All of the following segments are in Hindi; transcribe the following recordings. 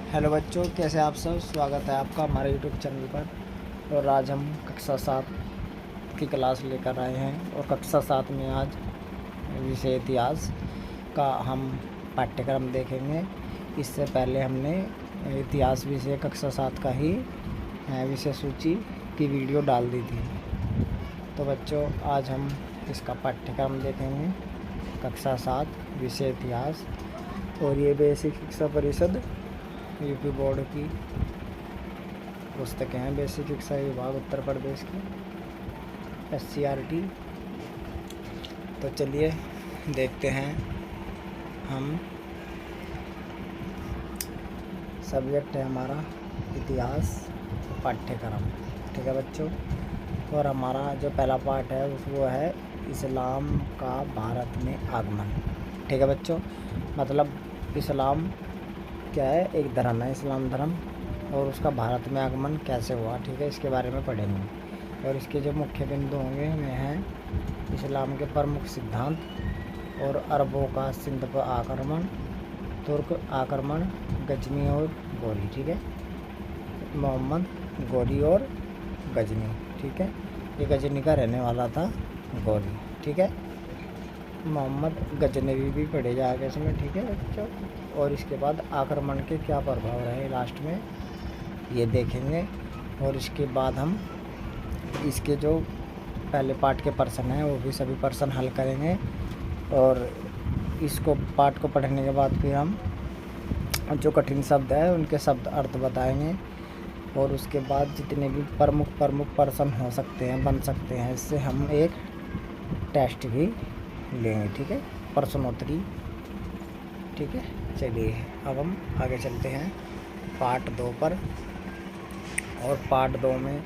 हेलो बच्चों, कैसे आप सब। स्वागत है आपका हमारे यूट्यूब चैनल पर। और आज हम कक्षा 7 की क्लास लेकर आए हैं और कक्षा 7 में आज विषय इतिहास का हम पाठ्यक्रम देखेंगे। इससे पहले हमने इतिहास विषय कक्षा 7 का ही विषय सूची की वीडियो डाल दी थी। तो बच्चों, आज हम इसका पाठ्यक्रम देखेंगे, कक्षा 7 विषय इतिहास। और ये बेसिक शिक्षा परिषद यूपी बोर्ड की पुस्तकें हैं। बेसिक शिक्षा विभाग उत्तर प्रदेश की SCRT। तो चलिए देखते हैं हम। सब्जेक्ट है हमारा इतिहास पाठ्यक्रम, ठीक है बच्चों। और हमारा जो पहला पार्ट है वो है इस्लाम का भारत में आगमन, ठीक है बच्चों। मतलब इस्लाम क्या है, एक धर्म है, इस्लाम धर्म, और उसका भारत में आगमन कैसे हुआ, ठीक है, इसके बारे में पढ़ेंगे। और इसके जो मुख्य बिंदु होंगे वे हैं इस्लाम के प्रमुख सिद्धांत और अरबों का सिंध पर आक्रमण, तुर्क आक्रमण, गजनी और गौरी, ठीक है, मोहम्मद गौरी और गजनी, ठीक है। ये गजनी का रहने वाला था, गौरी, ठीक है। मोहम्मद गजनवी भी पढ़े जाएगा इसमें, ठीक है बच्चों। और इसके बाद आक्रमण के क्या प्रभाव रहे लास्ट में ये देखेंगे। और इसके बाद हम इसके जो पहले पार्ट के प्रश्न हैं वो भी सभी प्रश्न हल करेंगे। और इसको पार्ट को पढ़ने के बाद फिर हम जो कठिन शब्द है उनके शब्द अर्थ बताएंगे। और उसके बाद जितने भी प्रमुख प्रश्न हो सकते हैं, बन सकते हैं, इससे हम एक टेस्ट भी लेंगे, ठीक है, प्रश्नोत्तरी, ठीक है। चलिए अब हम आगे चलते हैं पार्ट 2 पर। और पार्ट 2 में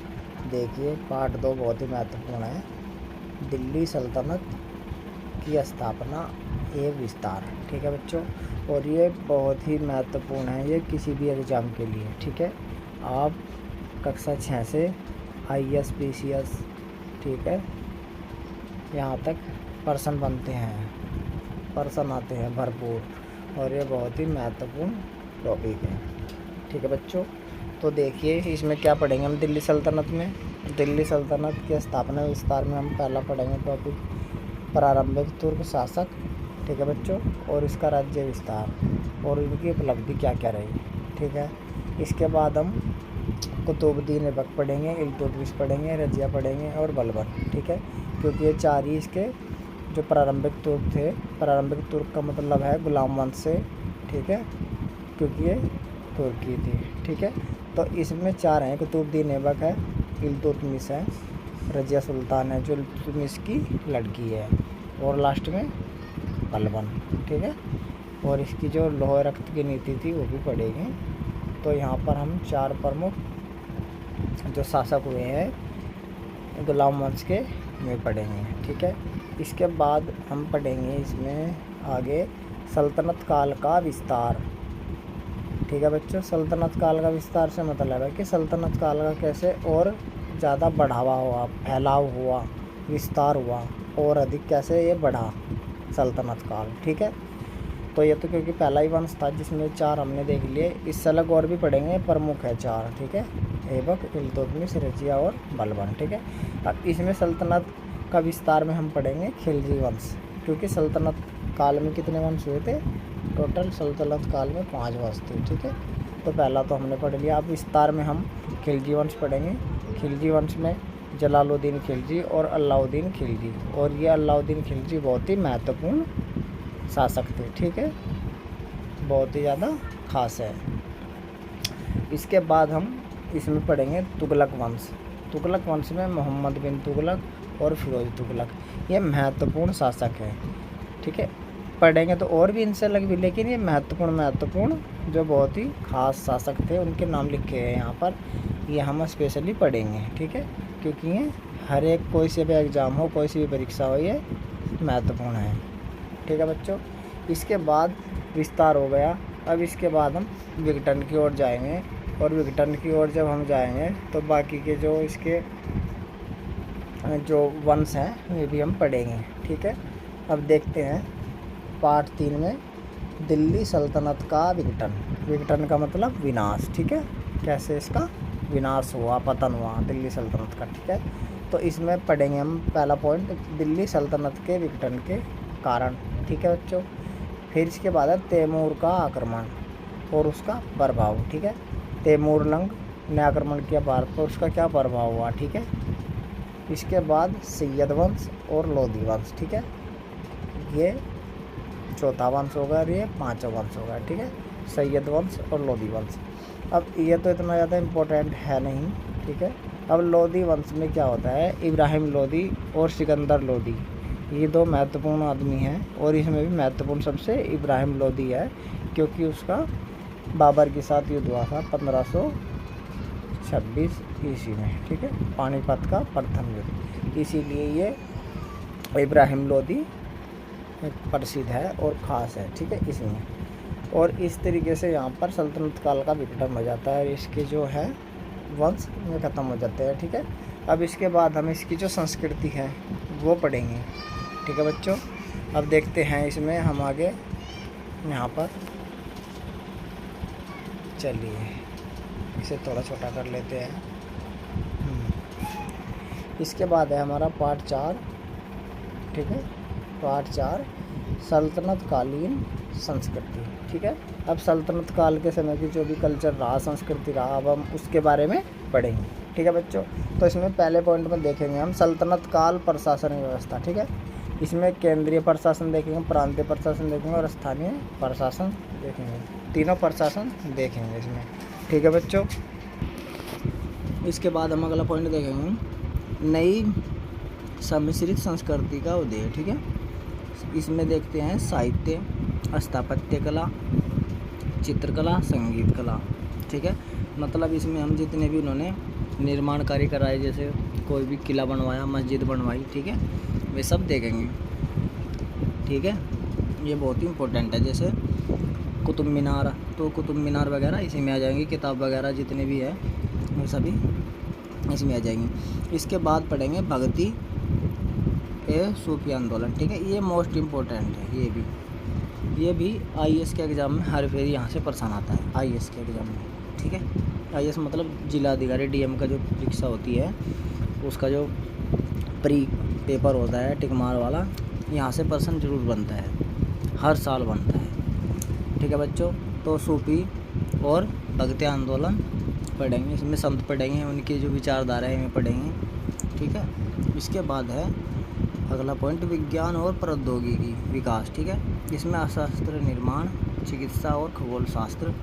देखिए, पार्ट 2 बहुत ही महत्वपूर्ण है। दिल्ली सल्तनत की स्थापना एवं विस्तार, ठीक है बच्चों। और ये बहुत ही महत्वपूर्ण है, ये किसी भी एग्ज़ाम के लिए, ठीक है। आप कक्षा 6 से IAS PCS, ठीक है, यहाँ तक प्रश्न बनते हैं, प्रश्न आते हैं भरपूर। और ये बहुत ही महत्वपूर्ण टॉपिक है, ठीक है बच्चों। तो देखिए इसमें क्या पढ़ेंगे हम। दिल्ली सल्तनत में, दिल्ली सल्तनत की स्थापना विस्तार में हम पहला पढ़ेंगे टॉपिक प्रारंभिक तुर्क शासक, ठीक है बच्चों, और इसका राज्य विस्तार और इनकी उपलब्धि क्या क्या रही, ठीक है। इसके बाद हम कुतुबुद्दीन ऐबक पढ़ेंगे, इल्तुतमिश पढ़ेंगे, रजिया पढ़ेंगे और बलबन, ठीक है। क्योंकि ये चार ही इसके जो प्रारंभिक तुर्क थे। प्रारंभिक तुर्क का मतलब है गुलाम वंश से, ठीक है, क्योंकि ये तुर्की थी, ठीक है। तो इसमें चार हैं, कुतुबुद्दीन ऐबक है, इल्तुतमिश है, रजिया सुल्तान है जो इल्तुतमिश की लड़की है, और लास्ट में बलबन, ठीक है। और इसकी जो लौह रक्त की नीति थी वो भी पढ़ेंगे। तो यहाँ पर हम चार प्रमुख जो शासक हुए हैं गुलाम वंश के में पढ़ेंगे, ठीक है। इसके बाद हम पढ़ेंगे इसमें आगे सल्तनत काल का विस्तार, ठीक है बच्चों। सल्तनत काल का विस्तार से मतलब है कि सल्तनत काल का कैसे और ज़्यादा बढ़ावा हुआ, फैलाव हुआ, विस्तार हुआ और अधिक कैसे ये बढ़ा सल्तनत काल, ठीक है। तो ये तो क्योंकि पहला ही वंश था जिसमें चार हमने देख लिए, इस अलग और भी पढ़ेंगे, प्रमुख है चार, ठीक है, ऐबक, इल्तुतमिश, रजिया और बलबन, ठीक है। अब इसमें सल्तनत का विस्तार में हम पढ़ेंगे खिलजी वंश, क्योंकि सल्तनत काल में कितने वंश हुए थे, टोटल सल्तनत काल में 5 वंश थे, ठीक है। तो पहला तो हमने पढ़ लिया। अब विस्तार में हम खिलजी वंश पढ़ेंगे। खिलजी वंश में जलालुद्दीन खिलजी और अलाउद्दीन खिलजी, और ये अलाउद्दीन खिलजी बहुत ही महत्वपूर्ण शासक थे, ठीक है, बहुत ही ज़्यादा खास है। इसके बाद हम इसमें पढ़ेंगे तुगलक वंश। तुगलक वंश में मोहम्मद बिन तुगलक और फिरोज तुगलक, ये महत्वपूर्ण शासक है, ठीक है। पढ़ेंगे तो और भी इनसे अलग भी, लेकिन ये महत्वपूर्ण जो बहुत ही खास शासक थे उनके नाम लिखे हैं यहाँ पर, ये हम स्पेशली पढ़ेंगे, ठीक है। क्योंकि ये हर एक कोई से भी एग्ज़ाम हो, कोई सी भी परीक्षा हो, ये महत्वपूर्ण है, ठीक है बच्चों। इसके बाद विस्तार हो गया। अब इसके बाद हम विघटन की ओर जाएंगे, और विघटन की ओर जब हम जाएंगे तो बाकी के जो इसके जो वंश हैं वे भी हम पढ़ेंगे, ठीक है। अब देखते हैं पार्ट 3 में दिल्ली सल्तनत का विघटन। विघटन का मतलब विनाश, ठीक है, कैसे इसका विनाश हुआ, पतन हुआ दिल्ली सल्तनत का, ठीक है। तो इसमें पढ़ेंगे हम पहला पॉइंट, दिल्ली सल्तनत के विघटन के कारण, ठीक है बच्चों। फिर इसके बाद है तैमूर का आक्रमण और उसका प्रभाव, ठीक है। तैमूर लंग ने आक्रमण किया भारत पर, उसका क्या प्रभाव हुआ, ठीक है। इसके बाद सैयद वंश और लोधी वंश, ठीक है, ये चौथा वंश होगा और ये पांचवा वंश होगा, ठीक है, सैयद वंश और लोधी वंश। अब ये तो इतना ज़्यादा इम्पोर्टेंट है नहीं, ठीक है। अब लोधी वंश में क्या होता है, इब्राहिम लोधी और सिकंदर लोधी, ये दो महत्वपूर्ण आदमी हैं, और इसमें भी महत्वपूर्ण सबसे इब्राहिम लोधी है, क्योंकि उसका बाबर के साथ युद्ध हुआ था 1526 ईस्वी में, ठीक है, पानीपत का प्रथम युद्ध, इसीलिए ये इब्राहिम लोधी प्रसिद्ध है और ख़ास है, ठीक है, इसमें। और इस तरीके से यहाँ पर सल्तनत काल का विघटन हो जाता है, इसके जो है वंश में ख़त्म हो जाते हैं, ठीक है। अब इसके बाद हम इसकी जो संस्कृति है वो पढ़ेंगे, ठीक है बच्चों। अब देखते हैं इसमें हम आगे यहाँ पर, चलिए इसे थोड़ा छोटा कर लेते हैं। इसके बाद है हमारा पार्ट 4, ठीक है, पार्ट 4 सल्तनत कालीन संस्कृति, ठीक है। अब सल्तनत काल के समय की जो भी कल्चर रहा, संस्कृति रहा, अब हम उसके बारे में पढ़ेंगे, ठीक है बच्चों। तो इसमें पहले पॉइंट में देखेंगे हम सल्तनत काल प्रशासन व्यवस्था, ठीक है। इसमें केंद्रीय प्रशासन देखेंगे, प्रांतीय प्रशासन देखेंगे और स्थानीय प्रशासन देखेंगे, तीनों प्रशासन देखेंगे इसमें, ठीक है बच्चों। इसके बाद हम अगला पॉइंट देखेंगे नई सम्मिश्रित संस्कृति का उदय, ठीक है। इसमें देखते हैं साहित्य, स्थापत्य कला, चित्रकला, संगीत कला, ठीक है। मतलब इसमें हम जितने भी उन्होंने निर्माण कार्य कराए, जैसे कोई भी किला बनवाया, मस्जिद बनवाई, ठीक है, वे सब देखेंगे, ठीक है। ये बहुत ही इम्पोर्टेंट है, जैसे कुतुब मीनार, तो कुतुब मीनार वगैरह इसी में आ जाएंगी, किताब वगैरह जितने भी है वो सभी इसमें आ जाएंगी। इसके बाद पढ़ेंगे भक्ति सूफी आंदोलन, ठीक है, ये मोस्ट इम्पोर्टेंट है। ये भी आईएएस के एग्ज़ाम में हर फेरी यहाँ से प्रश्न आता है, आईएएस के एग्ज़ाम में, ठीक है। आईएएस मतलब जिला अधिकारी, डीएम का जो परीक्षा होती है, उसका जो प्री पेपर होता है टिकमार वाला, यहाँ से प्रश्न जरूर बनता है, हर साल बनता है, ठीक है बच्चों। तो सूफी और भक्ति आंदोलन पढ़ेंगे, इसमें संत पढ़ेंगे, उनकी जो विचारधारा है इनमें पढ़ेंगे, ठीक है। इसके बाद है अगला पॉइंट विज्ञान और प्रौद्योगिकी विकास, ठीक है। इसमें अर्थशास्त्र, निर्माण, चिकित्सा और खगोल शास्त्र,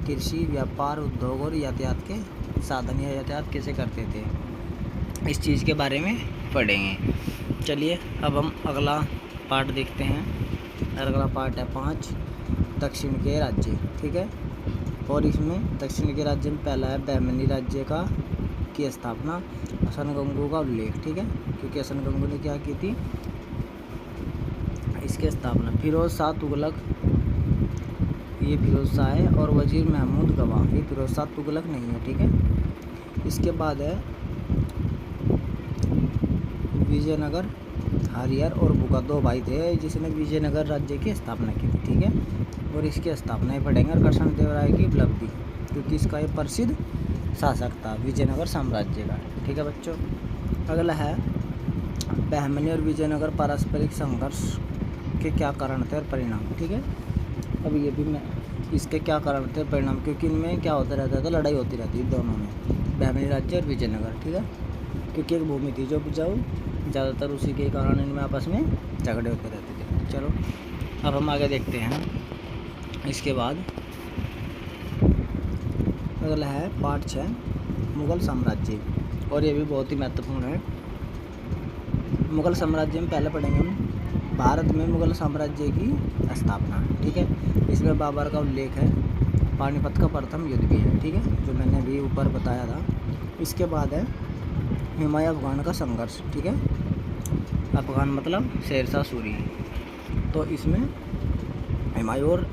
कृषि, व्यापार, उद्योग और यातायात के साधन या यातायात कैसे करते थे, इस चीज़ के बारे में पढ़ेंगे। चलिए अब हम अगला पार्ट देखते हैं। अगला पार्ट है 5 दक्षिण के राज्य, ठीक है। और इसमें दक्षिण के राज्य में पहला है बहमनी राज्य की स्थापना, हसन गंगू का उल्लेख, ठीक है, क्योंकि हसन गंगू ने क्या की थी, इसकी स्थापना। फिरोज शाह तुगलक, ये फिरोज शाह है, और वजीर महमूद गवाह, ये फिरोज शाह तुगलक नहीं है, ठीक है। इसके बाद है विजयनगर, हरिहर और बुका, 2 भाई थे जिसने विजयनगर राज्य की स्थापना की थी, ठीक है। और इसकी स्थापना ही पढ़ेंगे, और कृष्णदेवराय की उपलब्धि, क्योंकि इसका ये प्रसिद्ध शासक था विजयनगर साम्राज्य का, ठीक है बच्चों। अगला है बहमनी और विजयनगर पारस्परिक संघर्ष के क्या कारण थे और परिणाम, ठीक है। अब ये भी मैं इसके क्या कारण थे परिणाम, क्योंकि इनमें क्या होता रहता था, लड़ाई होती रहती थी दोनों में, बहमनी राज्य और विजयनगर, ठीक है, क्योंकि एक भूमि थी जो उपजाऊ, ज़्यादातर उसी के कारण इनमें आपस में झगड़े होते रहते थे। चलो अब हम आगे देखते हैं। इसके बाद अगला है पार्ट 6 मुग़ल साम्राज्य, और ये भी बहुत ही महत्वपूर्ण है। मुग़ल साम्राज्य में पहले पढ़ेंगे हम भारत में मुग़ल साम्राज्य की स्थापना, ठीक है। इसमें बाबर का उल्लेख है, पानीपत का प्रथम युद्ध भी है, ठीक है, जो मैंने अभी ऊपर बताया था। इसके बाद है हुमायूं अफगान का संघर्ष, ठीक है, अफगान मतलब शेरशाह सूरी, तो इसमें हुमायूं और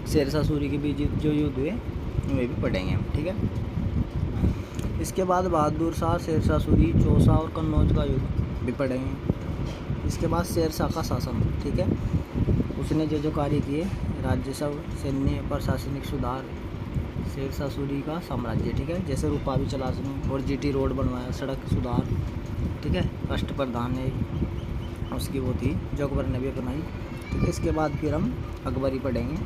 शेरशाह सूरी के बीच जो युद्ध हुए वे भी पढ़ेंगे हम, ठीक है। इसके बाद बहादुर शाह, शेरशाह सूरी, चौसा और कन्नौज का युद्ध भी पढ़ेंगे। इसके बाद शेरशाह का शासन, ठीक है, उसने जो कार्य किए राज्यसव, सैन्य प्रशासनिक सुधार, शेर शाह सूरी का साम्राज्य, ठीक है, जैसे रूपाभी चलासनी और जीटी रोड बनवाया, सड़क सुधार, ठीक है, राष्ट्रप्रधान है उसकी वो थी जो अकबर ने भी अपनाई, ठीक है। इसके बाद फिर हम अकबरी पढ़ेंगे,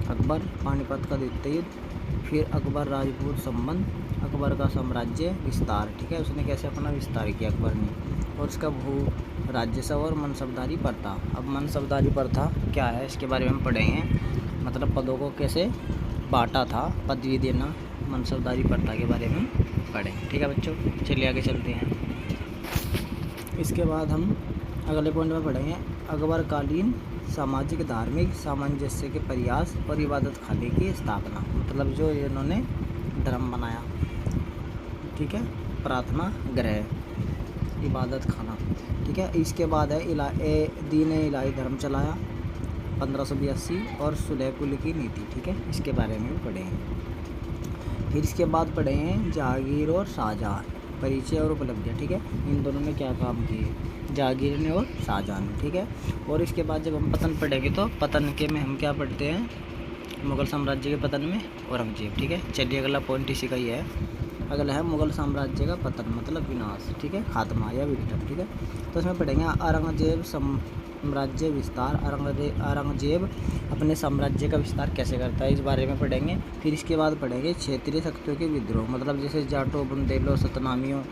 अकबर, पानीपत का द्वितीय युद्ध, फिर अकबर राजपूत संबंध, अकबर का साम्राज्य विस्तार, ठीक है, उसने कैसे अपना विस्तार किया अकबर ने, और इसका भू राज्यसभा और मनसबदारी प्रथा। अब मनसबदारी प्रथा क्या है इसके बारे में हम पढ़ेंगे, मतलब पदों को कैसे बांटा था, पदवी देना, मनसबदारी प्रथा के बारे में पढ़ेंगे, ठीक है बच्चों। चलिए आगे चलते हैं। इसके बाद हम अगले पॉइंट में पढ़ेंगे अकबरकालीन सामाजिक धार्मिक सामंजस्य के प्रयास और इबादत खाने की स्थापना, मतलब जो इन्होंने धर्म बनाया, ठीक है, प्रार्थना गृह, इबादत खाना, ठीक है। इसके बाद है दीन इलाही धर्म चलाया 1582 और सुलह कुल की नीति, ठीक है, इसके बारे में भी पढ़ेंगे। फिर इसके बाद पढ़ेंगे जहांगीर और शाहजहाँ, परिचय और उपलब्धियाँ, ठीक है, इन दोनों ने क्या काम किए, जहांगीर ने और शाहजहाँ ने, ठीक है। और इसके बाद जब हम पतन पढ़ेंगे तो पतन के में हम क्या पढ़ते हैं, मुग़ल साम्राज्य के पतन में औरंगजेब, ठीक है। चलिए अगला पॉइंट इसी का ही है। अगला है मुग़ल साम्राज्य का पतन मतलब विनाश, ठीक है, खात्मा या विघटन, ठीक है। तो इसमें पढ़ेंगे औरंगजेब साम्राज्य विस्तार, औरंगजेब अपने साम्राज्य का विस्तार कैसे करता है इस बारे में पढ़ेंगे। फिर इसके बाद पढ़ेंगे क्षेत्रीय शक्तियों के विद्रोह, मतलब जैसे जाटों, बुंदेलों, सतनामियों,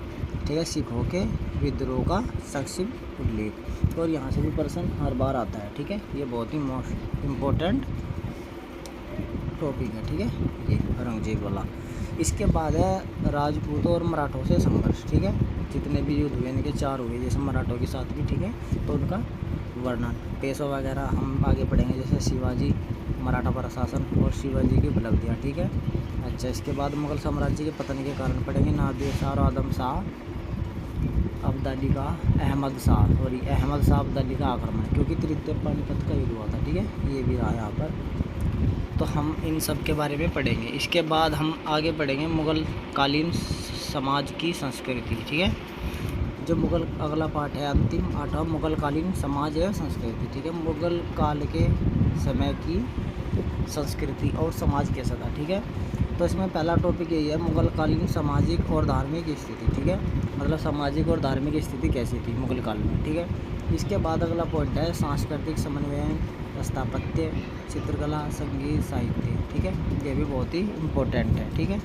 ठीक है, सिखों के विद्रोह का संक्षिप्त उल्लेख, और यहाँ से भी प्रश्न हर बार आता है, ठीक है, ये बहुत ही मोस्ट इम्पोर्टेंट टॉपिक है, ठीक है, ये औरंगजेब वाला। इसके बाद है राजपूतों और मराठों से संघर्ष, ठीक है, जितने भी युद्ध हुए इनके 4 हुए, जैसे मराठों के साथ भी, ठीक है, तो उनका वर्णन, पेशवा वगैरह हम आगे पढ़ेंगे, जैसे शिवाजी, मराठा प्रशासन और शिवाजी की उपलब्धियाँ, ठीक है। अच्छा, इसके बाद मुग़ल साम्राज्य के पतन के कारण पढ़ेंगे नादिर शाह और अहमद शाह अब्दाली का अहमद शाह अब्दाली का आक्रमण, क्योंकि तृतीय पानीपत का युद्ध हुआ था, ठीक है, ये भी रहा यहाँ पर, तो हम इन सब के बारे में पढ़ेंगे। इसके बाद हम आगे पढ़ेंगे मुग़ल कालीन समाज की संस्कृति, ठीक है, जो मुग़ल अगला पार्ट है अंतिम 8वां, मुग़ल कालीन समाज एवं संस्कृति, ठीक है, मुग़ल काल के समय की संस्कृति और समाज कैसा था, ठीक है। तो इसमें पहला टॉपिक यही है मुग़ल कालीन सामाजिक और धार्मिक स्थिति, ठीक है, मतलब सामाजिक और धार्मिक स्थिति कैसी थी मुग़ल काल में, ठीक है। इसके बाद अगला पॉइंट है सांस्कृतिक समन्वय, स्थापत्य, चित्रकला, संगीत, साहित्य, ठीक है, ये भी बहुत ही इम्पोर्टेंट है, ठीक है।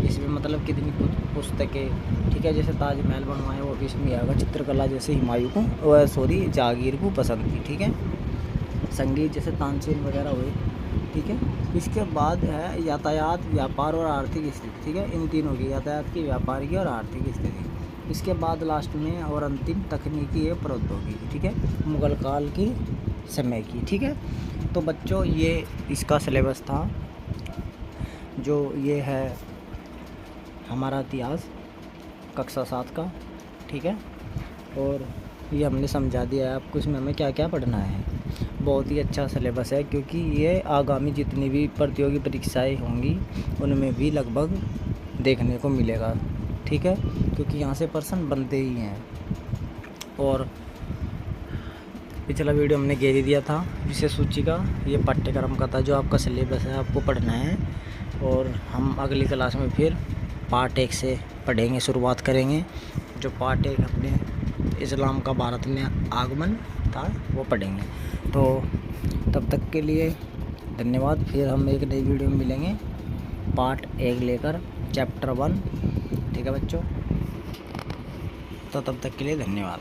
इसमें मतलब कितनी पुस्तकें, ठीक है, जैसे ताजमहल बनवाया वो भी इसमें आएगा, चित्रकला जैसे हुमायूं को जहांगीर को पसंद थी, ठीक है, संगीत जैसे तानसेन वगैरह हुए, ठीक है। इसके बाद है यातायात, व्यापार और आर्थिक स्थिति, ठीक है, इन तीनों की, यातायात की, व्यापार की और आर्थिक स्थिति। इसके बाद लास्ट में और अंतिम तकनीकी एवं प्रौद्योगिकी, ठीक है, मुग़ल काल की समय की, ठीक है। तो बच्चों ये इसका सिलेबस था, जो ये है हमारा इतिहास कक्षा 7 का, ठीक है, और ये हमने समझा दिया है आपको इसमें हमें क्या क्या पढ़ना है। बहुत ही अच्छा सिलेबस है, क्योंकि ये आगामी जितनी भी प्रतियोगी परीक्षाएं होंगी उनमें भी लगभग देखने को मिलेगा, ठीक है, क्योंकि यहाँ से प्रश्न बनते ही हैं। और पिछला वीडियो हमने घेर दिया था विषय सूची का, ये पाठ्यक्रम का था जो आपका सिलेबस है आपको पढ़ना है, और हम अगली क्लास में फिर पार्ट 1 से पढ़ेंगे, शुरुआत करेंगे। जो पार्ट 1 अपने इस्लाम का भारत में आगमन था वो पढ़ेंगे। तो तब तक के लिए धन्यवाद, फिर हम एक नई वीडियो में मिलेंगे पार्ट 1 लेकर, चैप्टर 1, ठीक है बच्चों। तो तब तक के लिए धन्यवाद।